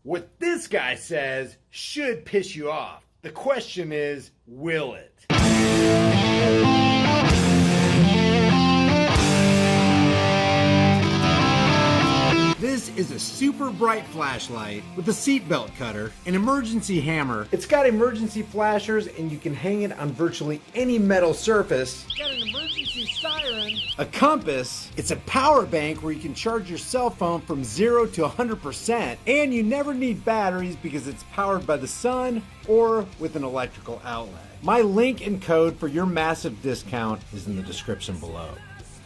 What this guy says should piss you off. The question is, will it? This is a super bright flashlight with a seatbelt cutter, an emergency hammer. It's got emergency flashers and you can hang it on virtually any metal surface. It's got an emergency siren. A compass. It's a power bank where you can charge your cell phone from 0 to 100%. And you never need batteries because it's powered by the sun or with an electrical outlet. My link and code for your massive discount is in the description below.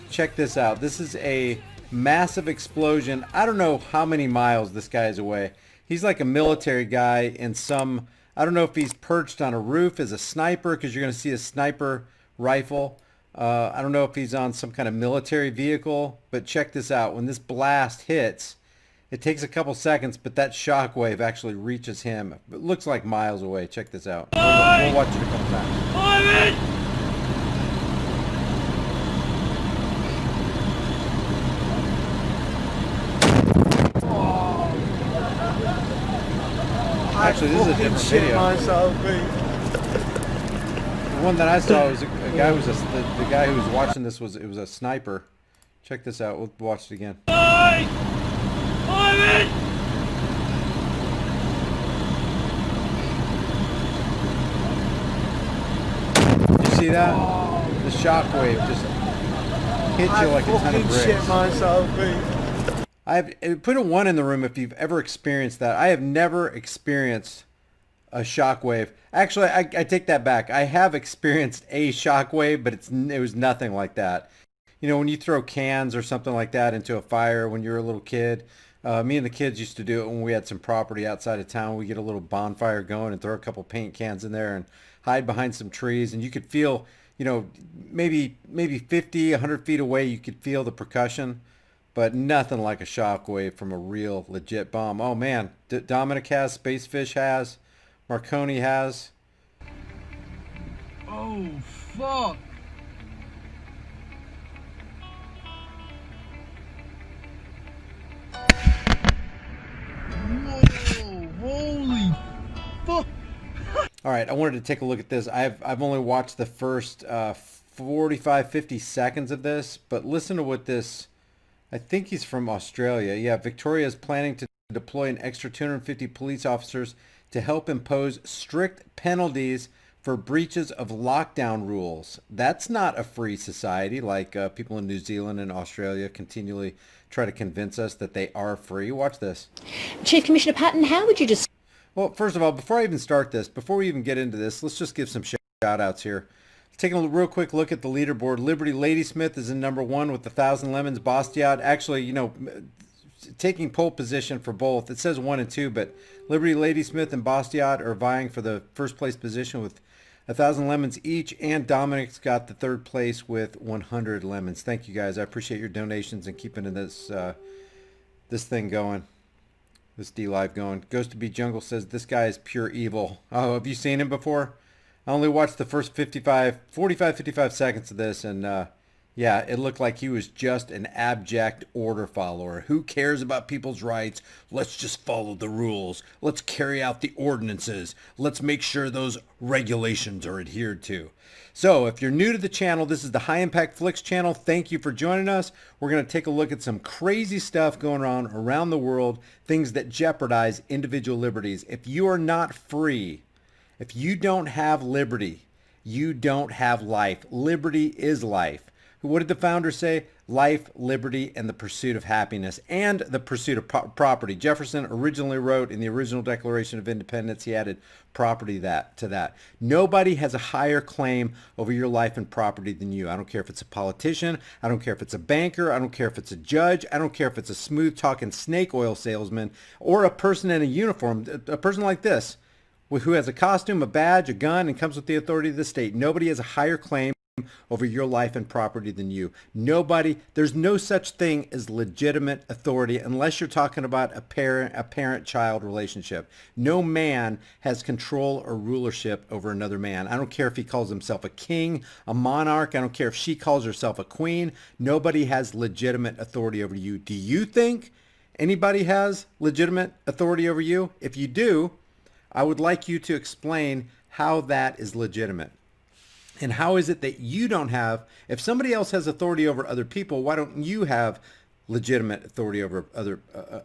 Check this out. This is a massive explosion. I don't know how many miles this guy is away. He's like a military guy in some, I don't know if he's perched on a roof as a sniper, because you're going to see a sniper rifle. I don't know if he's on some kind of military vehicle, but check this out. When this blast hits, it takes a couple seconds, but that shock wave actually reaches him. It looks like miles away. Check this out. We'll watch it a couple times. Actually, this is a different video. The one that I saw was a guy who was the guy who was watching this was a sniper. Check this out. We'll watch it again. Did you see that? The shockwave just hit you like a ton of bricks. I've put a 1 in the room if you've ever experienced that. I have never experienced a shockwave. Actually, I take that back. I have experienced a shockwave, but it was nothing like that. You know, when you throw cans or something like that into a fire when you're a little kid, me and the kids used to do it when we had some property outside of town. We get a little bonfire going and throw a couple paint cans in there and hide behind some trees, and you could feel, you know, maybe 50, 100 feet away, you could feel the percussion. But nothing like a shockwave from a real legit bomb. Oh man, Dominic has, Spacefish has, Marconi has. Oh fuck! Whoa! Holy fuck! All right, I wanted to take a look at this. I've only watched the first 45, 50 seconds of this, but listen to what this. I think he's from Australia. Yeah, Victoria is planning to deploy an extra 250 police officers to help impose strict penalties for breaches of lockdown rules. That's not a free society like people in New Zealand and Australia continually try to convince us that they are free. Watch this. Chief Commissioner Patton, how would you describe... Well, first of all, before I even start this, before we even get into this, let's just give some shout outs here. Taking a real quick look at the leaderboard, Liberty Ladysmith is in number 1 with 1,000 lemons. Bastiat, actually, you know, taking pole position for both. It says 1 and 2, but Liberty Ladysmith and Bastiat are vying for the first place position with 1,000 lemons each, and Dominic's got the 3rd place with 100 lemons. Thank you guys. I appreciate your donations and keeping this this thing going, this D-Live going. Ghost to Be Jungle says this guy is pure evil. Oh, have you seen him before? I only watched the first 45 seconds of this, and yeah, it looked like he was just an abject order follower. Who cares about people's rights? Let's just follow the rules. Let's carry out the ordinances. Let's make sure those regulations are adhered to. So if you're new to the channel, this is the High Impact Flicks channel. Thank you for joining us. We're going to take a look at some crazy stuff going on around the world, things that jeopardize individual liberties. If you are not free, if you don't have liberty, you don't have life. Liberty is life. What did the founder say? Life, liberty, and the pursuit of happiness, and the pursuit of property. Jefferson originally wrote in the original Declaration of Independence, he added property to that. Nobody has a higher claim over your life and property than you. I don't care if it's a politician. I don't care if it's a banker. I don't care if it's a judge. I don't care if it's a smooth-talking snake oil salesman or a person in a uniform, a person like this, who has a costume, a badge, a gun, and comes with the authority of the state. Nobody has a higher claim over your life and property than you. Nobody, there's no such thing as legitimate authority unless you're talking about a parent-child relationship. No man has control or rulership over another man. I don't care if he calls himself a king, a monarch. I don't care if she calls herself a queen. Nobody has legitimate authority over you. Do you think Anybody has legitimate authority over you? If you do, I would like you to explain how that is legitimate. And how is it that you don't have, if somebody else has authority over other people, why don't you have legitimate authority over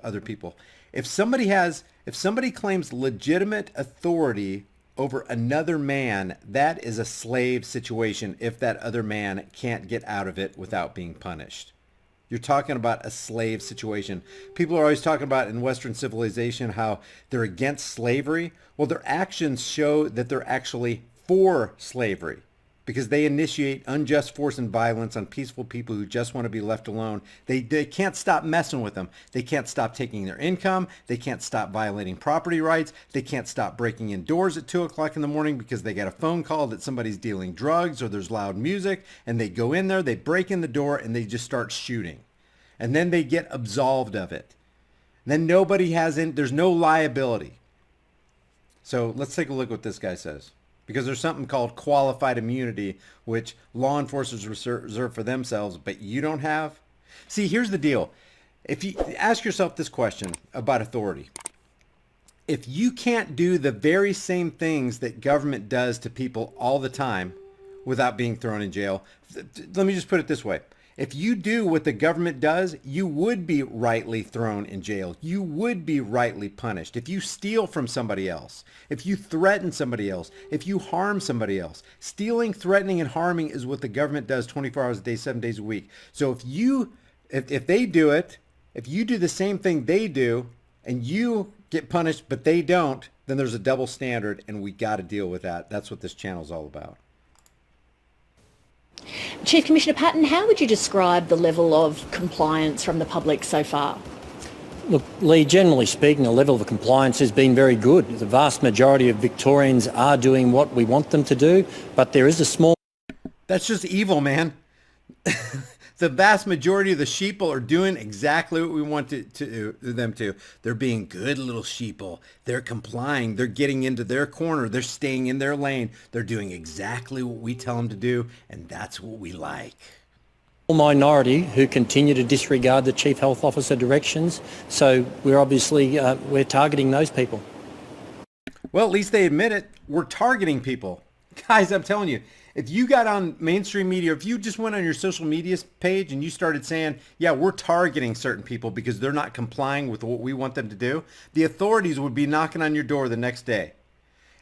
other people? If somebody claims legitimate authority over another man, that is a slave situation if that other man can't get out of it without being punished. You're talking about a slave situation. People are always talking about in Western civilization how they're against slavery. Well, their actions show that they're actually for slavery because they initiate unjust force and violence on peaceful people who just want to be left alone. They can't stop messing with them. They can't stop taking their income. They can't stop violating property rights. They can't stop breaking in doors at 2 o'clock in the morning because they got a phone call that somebody's dealing drugs or there's loud music, and they go in there, they break in the door, and they just start shooting. And then they get absolved of it. Then there's no liability. So let's take a look at what this guy says. Because there's something called qualified immunity, which law enforcers reserve for themselves, but you don't have. See, here's the deal. If you ask yourself this question about authority, if you can't do the very same things that government does to people all the time without being thrown in jail, let me just put it this way. If you do what the government does, you would be rightly thrown in jail. You would be rightly punished. If you steal from somebody else, if you threaten somebody else, if you harm somebody else, stealing, threatening, and harming is what the government does 24 hours a day, 7 days a week. So if they do it, if you do the same thing they do, and you get punished, but they don't, then there's a double standard, and we got to deal with that. That's what this channel is all about. Chief Commissioner Patton, how would you describe the level of compliance from the public so far? Look, Lee, generally speaking, the level of compliance has been very good. The vast majority of Victorians are doing what we want them to do, but there is a small... That's just evil, man. The vast majority of the sheeple are doing exactly what we want them to. They're being good little sheeple. They're complying. They're getting into their corner. They're staying in their lane. They're doing exactly what we tell them to do, and that's what we like. Minority who continue to disregard the Chief Health Officer directions. So we're obviously we're targeting those people. Well, at least they admit it. We're targeting people. Guys, I'm telling you, if you got on mainstream media, if you just went on your social media page and you started saying, yeah, we're targeting certain people because they're not complying with what we want them to do, the authorities would be knocking on your door the next day.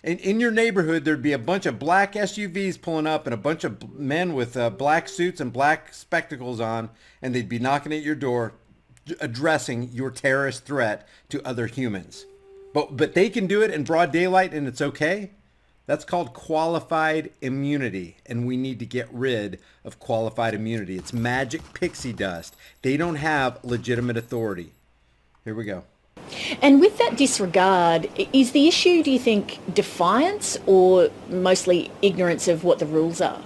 And in your neighborhood, there'd be a bunch of black SUVs pulling up and a bunch of men with black suits and black spectacles on, and they'd be knocking at your door addressing your terrorist threat to other humans. But they can do it in broad daylight and it's okay? That's called qualified immunity, and we need to get rid of qualified immunity. It's magic pixie dust. They don't have legitimate authority. Here we go. And with that disregard, is the issue, do you think, defiance or mostly ignorance of what the rules are?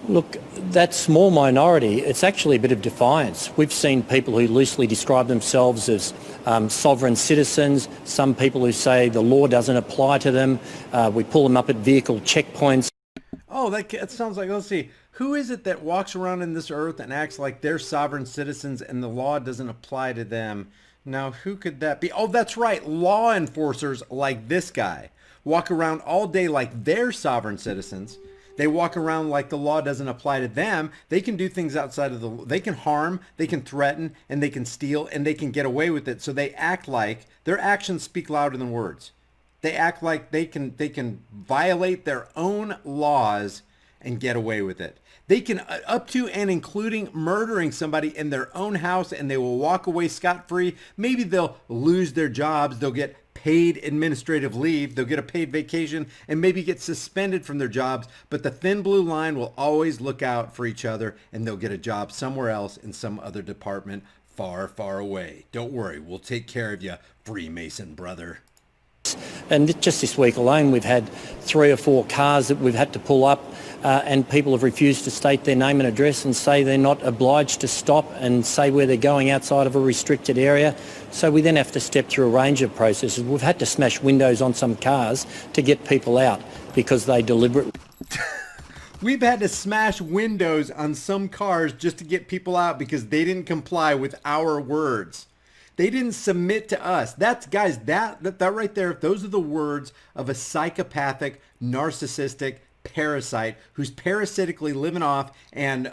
Look, that small minority, it's actually a bit of defiance. We've seen people who loosely describe themselves as sovereign citizens, some people who say the law doesn't apply to them. We pull them up at vehicle checkpoints. Oh, that sounds like, let's see. Who is it that walks around in this earth and acts like they're sovereign citizens and the law doesn't apply to them? Now, who could that be? Oh, that's right. Law enforcers like this guy walk around all day like they're sovereign citizens. They walk around like the law doesn't apply to them. They can do things outside of the law. They can harm, they can threaten, and they can steal, and they can get away with it. So they act like their actions speak louder than words. They act like they can violate their own laws and get away with it. They can up to and including murdering somebody in their own house, and they will walk away scot-free. Maybe they'll lose their jobs. They'll get paid administrative leave. They'll get a paid vacation and maybe get suspended from their jobs. But the thin blue line will always look out for each other, and they'll get a job somewhere else in some other department far, far away. Don't worry. We'll take care of you, Freemason brother. And just this week alone, we've had 3 or 4 cars that we've had to pull up and people have refused to state their name and address and say they're not obliged to stop and say where they're going outside of a restricted area. So we then have to step through a range of processes. We've had to smash windows on some cars to get people out because they deliberately... We've had to smash windows on some cars just to get people out because they didn't comply with our words. They didn't submit to us. That's, guys, that right there, those are the words of a psychopathic, narcissistic parasite who's parasitically living off and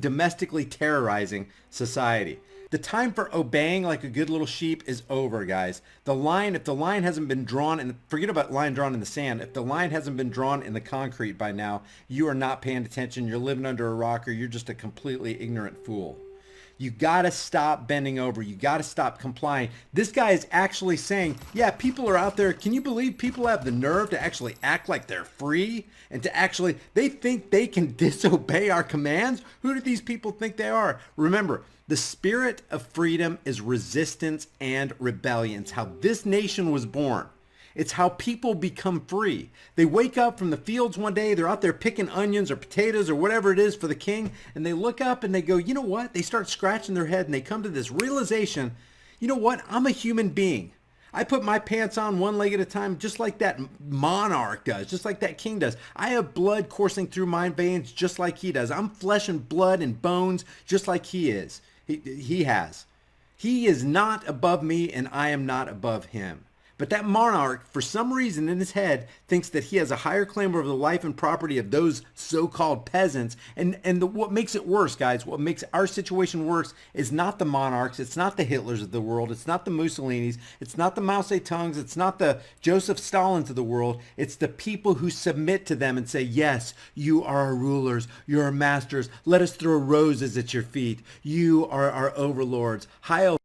domestically terrorizing society. The time for obeying like a good little sheep is over, guys. The line, if the line hasn't been drawn, and forget about line drawn in the sand, if the line hasn't been drawn in the concrete by now, you are not paying attention, you're living under a rock, or you're just a completely ignorant fool. You got to stop bending over. You got to stop complying. This guy is actually saying, yeah, people are out there. Can you believe people have the nerve to actually act like they're free and to actually, they think they can disobey our commands? Who do these people think they are? Remember, the spirit of freedom is resistance and rebellion. It's how this nation was born. It's how people become free. They wake up from the fields one day, they're out there picking onions or potatoes or whatever it is for the king, and they look up and they go, you know what? They start scratching their head and they come to this realization, you know what? I'm a human being. I put my pants on one leg at a time, just like that monarch does, just like that king does. I have blood coursing through my veins just like he does. I'm flesh and blood and bones just like he is. He has. He is not above me and I am not above him. But that monarch, for some reason in his head, thinks that he has a higher claim over the life and property of those so-called peasants. And what makes it worse, guys, what makes our situation worse is not the monarchs, it's not the Hitlers of the world, it's not the Mussolinis, it's not the Mao Zedongs, it's not the Joseph Stalins of the world. It's the people who submit to them and say, yes, you are our rulers, you're our masters, let us throw roses at your feet. You are our overlords. Heil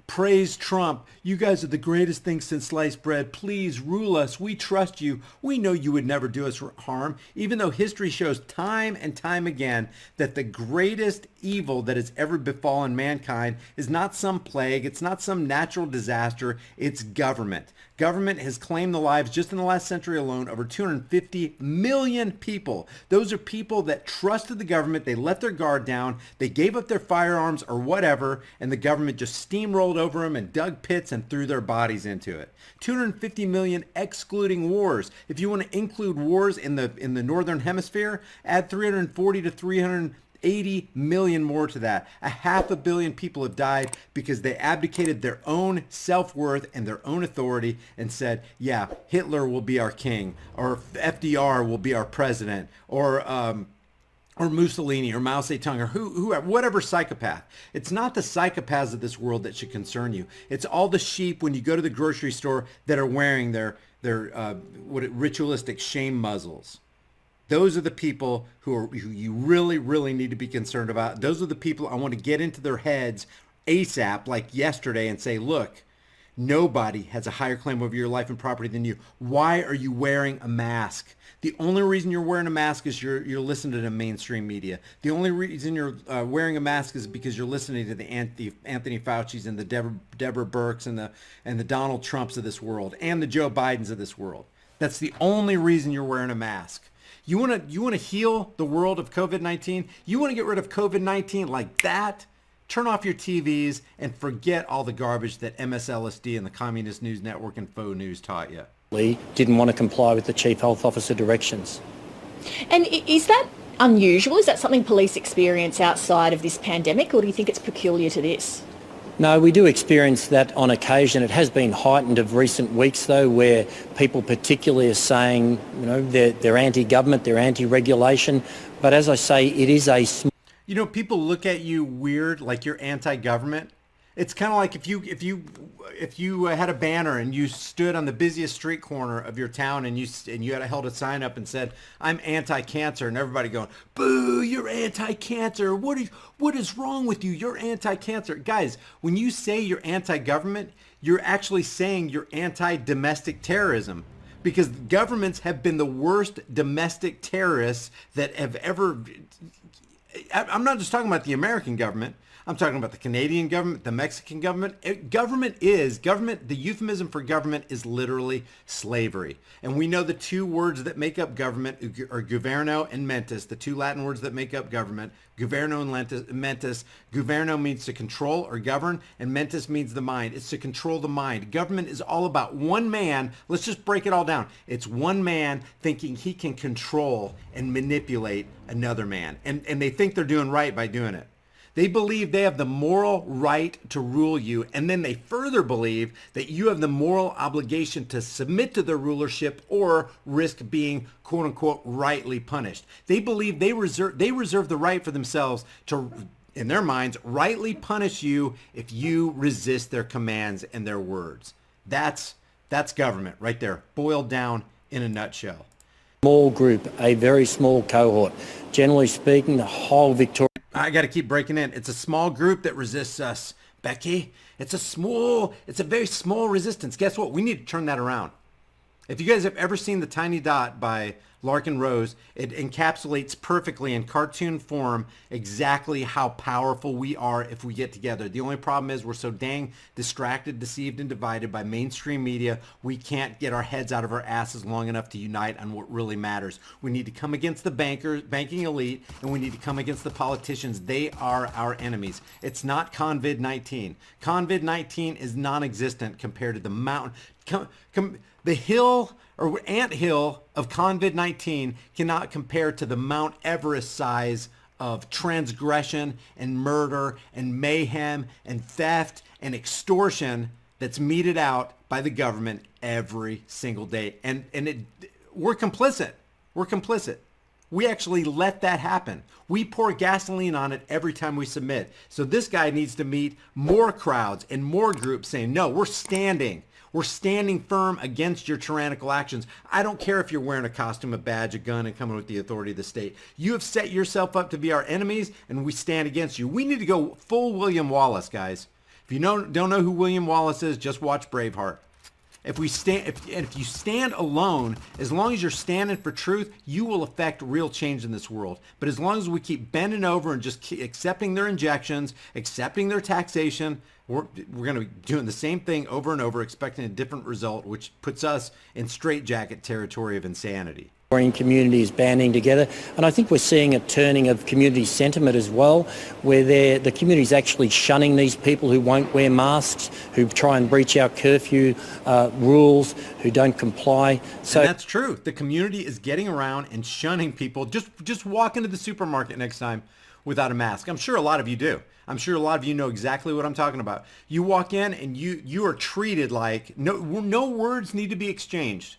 praise Trump. You guys are the greatest thing since sliced bread. Please rule us. We trust you. We know you would never do us harm, even though history shows time and time again that the greatest evil that has ever befallen mankind is not some plague. It's not some natural disaster. It's government. Government has claimed the lives, just in the last century alone, over 250 million people. Those are people that trusted the government. They let their guard down. They gave up their firearms or whatever, and the government just steamrolled over them and dug pits and threw their bodies into it. 250 million excluding wars. If you want to include wars in the northern hemisphere, add 340 to 380 million more to that. 500 million people have died because they abdicated their own self-worth and their own authority and said, yeah, Hitler will be our king, or FDR will be our president, or Mussolini or Mao Zedong or who, whatever psychopath. It's not the psychopaths of this world that should concern you. It's all the sheep when you go to the grocery store that are wearing their ritualistic shame muzzles. Those are the people who you really, really need to be concerned about. Those are the people I want to get into their heads ASAP, like yesterday, and say, look, nobody has a higher claim over your life and property than you. Why are you wearing a mask? The only reason you're wearing a mask is you're listening to the mainstream media. The only reason you're wearing a mask is because you're listening to the Anthony Fauci's and the Deborah Burks and the Donald Trumps of this world and the Joe Bidens of this world. That's the only reason you're wearing a mask. You want to heal the world of COVID-19? You want to get rid of COVID-19 like that? Turn off your TVs and forget all the garbage that MSLSD and the Communist News Network and Faux News taught you. Didn't want to comply with the Chief Health Officer directions. And is that unusual? Is that something police experience outside of this pandemic, or do you think it's peculiar to this? No, we do experience that on occasion. It has been heightened of recent weeks, though, where people particularly are saying, you know, they're anti-government, they're anti-regulation. But as I say, it is a small... You know, people look at you weird, like you're anti-government. It's kind of like if you had a banner and you stood on the busiest street corner of your town and you had held a sign up and said, "I'm anti-cancer," and everybody going, "Boo! You're anti-cancer. What is wrong with you? You're anti-cancer." Guys, when you say you're anti-government, you're actually saying you're anti-domestic terrorism, because governments have been the worst domestic terrorists that have ever. I'm not just talking about the American government. I'm talking about the Canadian government, the Mexican government. The euphemism for government is literally slavery. And we know the two words that make up government are governo and mentis, the two Latin words that make up government. Governo and mentis. Governo means to control or govern, and mentis means the mind. It's to control the mind. Government is all about one man. Let's just break it all down. It's one man thinking he can control and manipulate another man. And they think they're doing right by doing it. They believe they have the moral right to rule you, and then they further believe that you have the moral obligation to submit to their rulership or risk being quote unquote rightly punished. They believe they reserve the right for themselves to, in their minds, rightly punish you if you resist their commands and their words. That's government right there, boiled down in a nutshell. Small group, a very small cohort. Generally speaking, the whole Victoria. I got to keep breaking in. It's a small group that resists us, Becky. It's a very small resistance. Guess what? We need to turn that around. If you guys have ever seen The Tiny Dot by Larkin Rose, it encapsulates perfectly in cartoon form exactly how powerful we are if we get together. The only problem is we're so dang distracted, deceived, and divided by mainstream media, we can't get our heads out of our asses long enough to unite on what really matters. We need to come against the banking elite, and we need to come against the politicians. They are our enemies. It's not COVID-19. COVID-19 is non-existent compared to the mountain. The hill or anthill of COVID-19 cannot compare to the Mount Everest size of transgression and murder and mayhem and theft and extortion that's meted out by the government every single day. We're complicit. We're complicit. We actually let that happen. We pour gasoline on it every time we submit. So this guy needs to meet more crowds and more groups saying, no, we're standing. We're standing firm against your tyrannical actions. I don't care if you're wearing a costume, a badge, a gun, and coming with the authority of the state. You have set yourself up to be our enemies, and we stand against you. We need to go full William Wallace, guys. If you don't know who William Wallace is, just watch Braveheart. If you stand alone, as long as you're standing for truth, you will affect real change in this world. But as long as we keep bending over and just keep accepting their injections, accepting their taxation, we're going to be doing the same thing over and over, expecting a different result, which puts us in straitjacket territory of insanity. Communities banding together, and I think we're seeing a turning of community sentiment as well, where the community's actually shunning these people who won't wear masks, who try and breach our curfew rules, who don't comply. So and that's true. The community is getting around and shunning people. Just walk into the supermarket next time without a mask. I'm sure a lot of you do. I'm sure a lot of you know exactly what I'm talking about. You walk in and you are treated like no words need to be exchanged.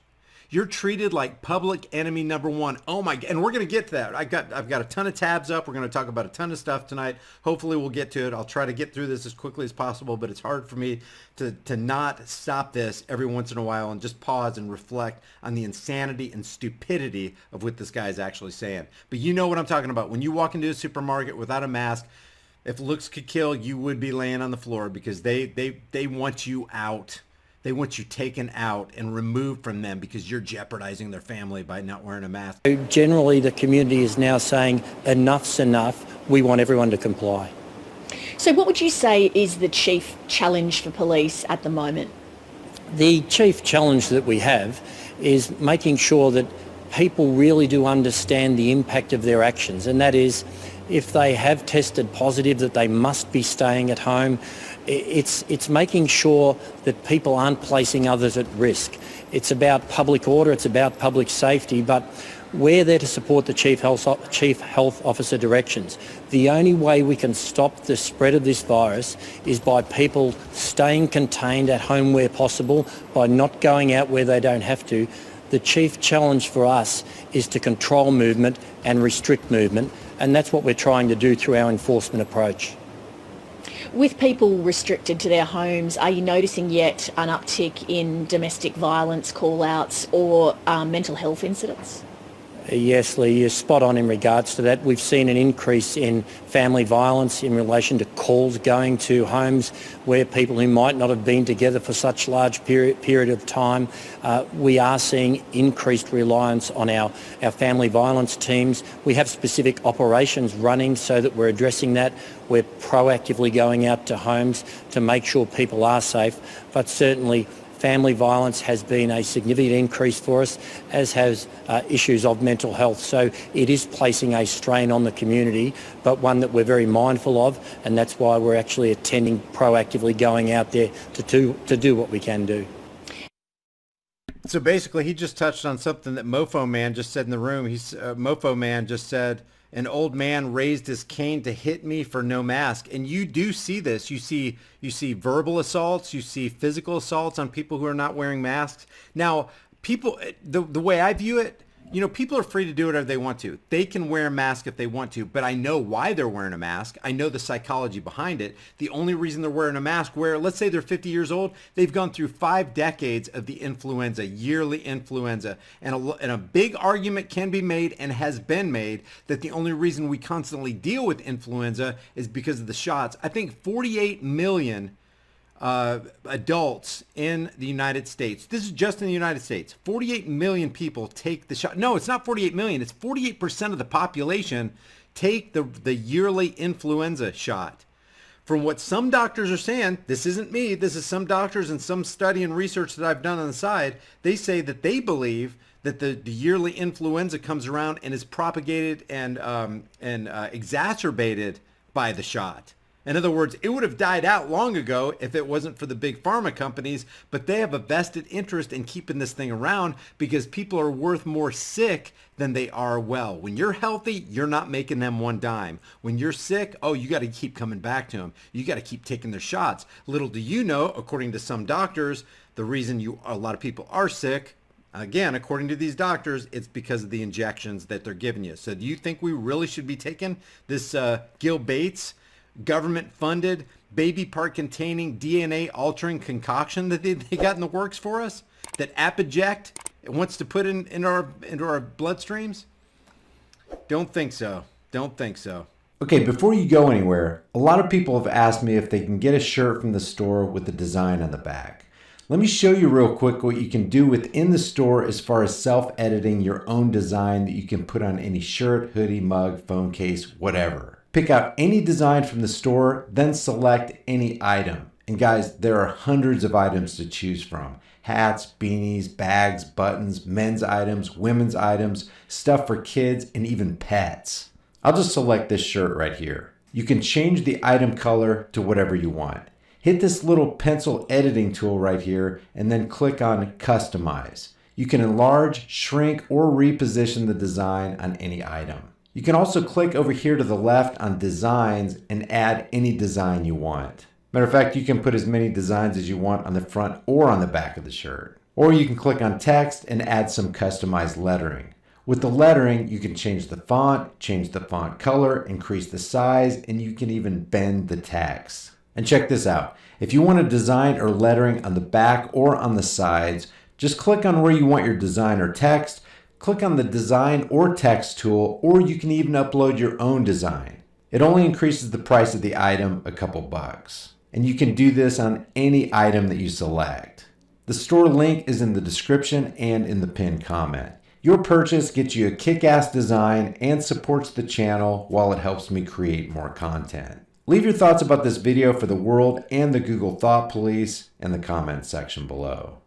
You're treated like public enemy number one. Oh my, and we're going to get to that. I've got a ton of tabs up. We're going to talk about a ton of stuff tonight. Hopefully we'll get to it. I'll try to get through this as quickly as possible, but it's hard for me to not stop this every once in a while and just pause and reflect on the insanity and stupidity of what this guy is actually saying. But you know what I'm talking about. When you walk into a supermarket without a mask, if looks could kill, you would be laying on the floor because they want you out. They want you taken out and removed from them because you're jeopardizing their family by not wearing a mask. Generally, the community is now saying enough's enough. We want everyone to comply. So what would you say is the chief challenge for police at the moment? The chief challenge that we have is making sure that people really do understand the impact of their actions, and that is if they have tested positive that they must be staying at home. It's making sure that people aren't placing others at risk. It's about public order, it's about public safety, but we're there to support the Chief Health Officer directions. The only way we can stop the spread of this virus is by people staying contained at home where possible, by not going out where they don't have to. The chief challenge for us is to control movement and restrict movement, and that's what we're trying to do through our enforcement approach. With people restricted to their homes, are you noticing yet an uptick in domestic violence call-outs or mental health incidents? Yes, Lee, you're spot on in regards to that. We've seen an increase in family violence in relation to calls going to homes where people who might not have been together for such large period of time. We are seeing increased reliance on our family violence teams. We have specific operations running so that we're addressing that. We're proactively going out to homes to make sure people are safe, but certainly family violence has been a significant increase for us, as has issues of mental health. So it is placing a strain on the community, but one that we're very mindful of, and that's why we're actually attending, proactively going out there to do what we can do. So basically, he just touched on something that Mofo Man just said in the room. Mofo Man just said, an old man raised his cane to hit me for no mask. And you do see this. You see verbal assaults. You see physical assaults on people who are not wearing masks. Now, people, the way I view it, people are free to do whatever they want to. They can wear a mask if they want to, but I know why they're wearing a mask. I know the psychology behind it. The only reason they're wearing a mask, where let's say they're 50 years old, they've gone through 5 decades of the influenza, yearly influenza, and a big argument can be made and has been made that the only reason we constantly deal with influenza is because of the shots. I think 48 million adults in the United States. This is just in the United States. 48 million people take the shot. No, it's not 48 million. It's 48% of the population take the yearly influenza shot. From what some doctors are saying, this isn't me, this is some doctors and some study and research that I've done on the side, they say that they believe that the yearly influenza comes around and is propagated and exacerbated by the shot. In other words, it would have died out long ago if it wasn't for the big pharma companies, but they have a vested interest in keeping this thing around because people are worth more sick than they are well. When you're healthy, you're not making them one dime. When you're sick, oh, you got to keep coming back to them. You got to keep taking their shots. Little do you know, according to some doctors, the reason a lot of people are sick, again, according to these doctors, it's because of the injections that they're giving you. So do you think we really should be taking this Gil Bates government-funded baby part containing DNA altering concoction that they got in the works for us, that Apoject wants to put into our bloodstreams? Don't think so. Don't think so. Okay, before you go anywhere, a lot of people have asked me if they can get a shirt from the store with the design on the back. Let me show you real quick what you can do within the store as far as self-editing your own design that you can put on any shirt, hoodie, mug, phone case, whatever. Pick out any design from the store, then select any item. And guys, there are hundreds of items to choose from. Hats, beanies, bags, buttons, men's items, women's items, stuff for kids, and even pets. I'll just select this shirt right here. You can change the item color to whatever you want. Hit this little pencil editing tool right here and then click on Customize. You can enlarge, shrink, or reposition the design on any item. You can also click over here to the left on Designs and add any design you want. Matter of fact, you can put as many designs as you want on the front or on the back of the shirt. Or you can click on Text and add some customized lettering. With the lettering, you can change the font color, increase the size, and you can even bend the text. And check this out. If you want a design or lettering on the back or on the sides, just click on where you want your design or text. Click on the design or text tool, or you can even upload your own design. It only increases the price of the item a couple bucks. And you can do this on any item that you select. The store link is in the description and in the pinned comment. Your purchase gets you a kick-ass design and supports the channel while it helps me create more content. Leave your thoughts about this video for the world and the Google Thought Police in the comments section below.